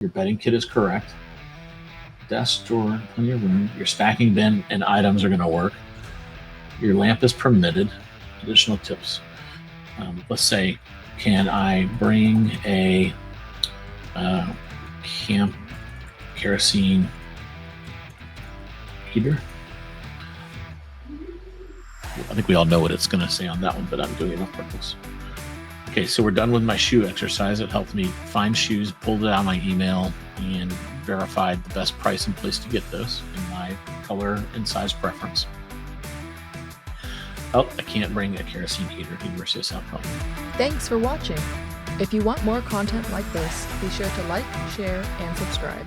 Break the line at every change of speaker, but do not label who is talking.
Your bedding kit is correct. Desk, drawer, plenty of room. Your stacking bin and items are going to work. Your lamp is permitted. Additional tips. Let's say, can I bring a camp kerosene heater? I think we all know what it's going to say on that one, but I'm doing it on purpose. Okay, so we're done with my shoe exercise. It helped me find shoes, pulled it out of my email, and verified the best price and place to get those in my color and size preference. Oh, I can't bring a kerosene heater. University of South Carolina.
Thanks for watching. If you want more content like this, be sure to like, share, and subscribe.